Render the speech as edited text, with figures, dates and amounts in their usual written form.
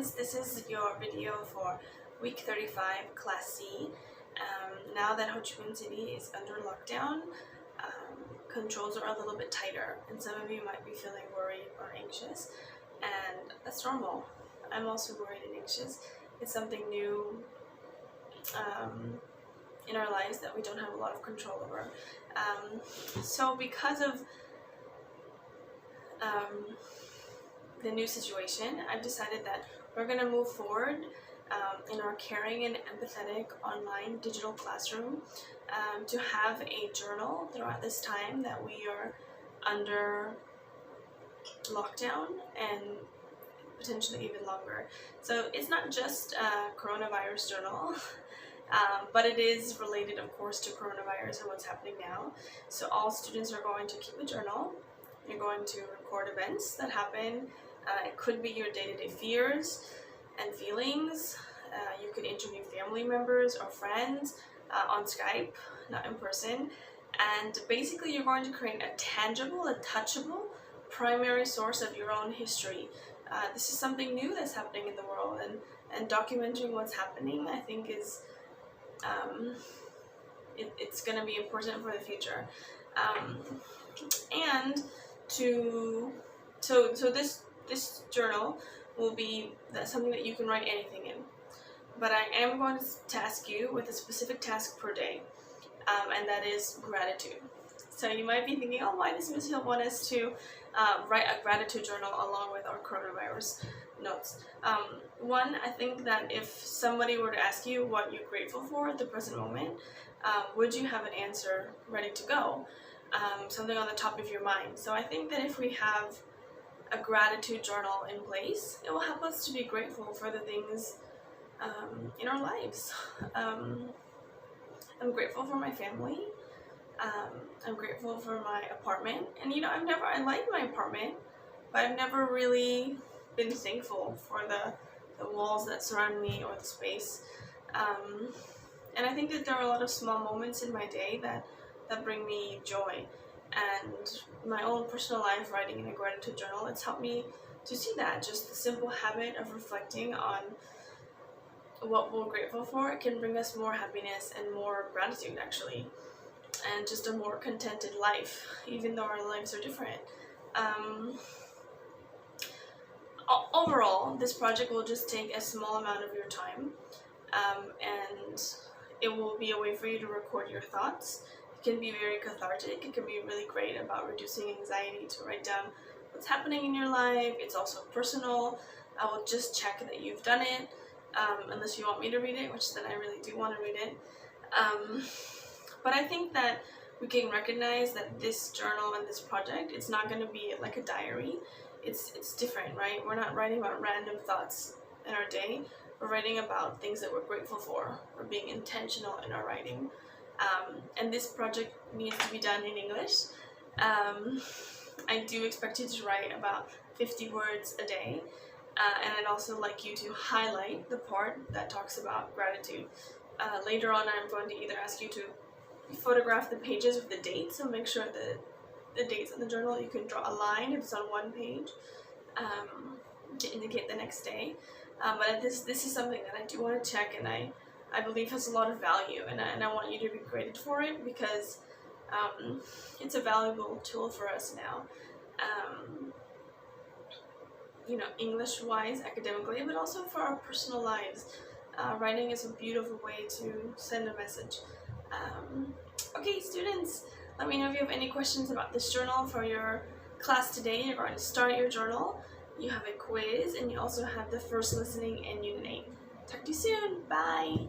students, this is your video for week 35, class C. Now that Ho Chi Minh City is under lockdown, controls are a little bit tighter, and some of you might be feeling worried or anxious, and that's normal. I'm also worried and anxious. It's something new in our lives that we don't have a lot of control over. So because of the new situation, I've decided that we're going to move forward in our caring and empathetic online digital classroom to have a journal throughout this time that we are under lockdown and potentially even longer. So it's not just a coronavirus journal, but it is related, of course, to coronavirus and what's happening now. So all students are going to keep a journal. You're going to record events that happen. It could be your day-to-day fears and feelings. You could interview family members or friends on Skype, not in person. And basically you're going to create a tangible, a touchable primary source of your own history. This is something new that's happening in the world, and documenting what's happening, I think, is it's going to be important for the future. And so this journal will be something that you can write anything in, but I am going to task you with a specific task per day, and that is gratitude. So you might be thinking, oh, why does Ms. Hill want us to write a gratitude journal along with our coronavirus notes? One, I think that if somebody were to ask you what you're grateful for at the present moment, would you have an answer ready to go? Something on the top of your mind. So I think that if we have a gratitude journal in place, it will help us to be grateful for the things in our lives. I'm grateful for my family. I'm grateful for my apartment, and I like my apartment, but I've never really been thankful for the walls that surround me or the space. And I think that there are a lot of small moments in my day that bring me joy, and my own personal life, writing in a gratitude journal, it's helped me to see that. Just the simple habit of reflecting on what we're grateful for, it can bring us more happiness and more gratitude, actually, and just a more contented life, even though our lives are different. Overall, this project will just take a small amount of your time, and it will be a way for you to record your thoughts. It can be very cathartic. It can be really great about reducing anxiety to write down what's happening in your life. It's also personal. I will just check that you've done it, unless you want me to read it, which then I really do want to read it. But I think that we can recognize that this journal and this project, it's not going to be like a diary. It's different, right? We're not writing about random thoughts in our day. We're writing about things that we're grateful for. We're being intentional in our writing. And this project needs to be done in English. I do expect you to write about 50 words a day. And I'd also like you to highlight the part that talks about gratitude. Later on, I'm going to either ask you to photograph the pages with the dates, so make sure that the dates in the journal, you can draw a line if it's on one page to indicate the next day. But this is something that I do want to check, and I believe has a lot of value, and I want you to be graded for it, because it's a valuable tool for us now. English-wise, academically, but also for our personal lives. Writing is a beautiful way to send a message. Okay, students, let me know if you have any questions about this journal for your class today. You're going to start your journal. You have a quiz, and you also have the first listening in Unit 8. Talk to you soon. Bye!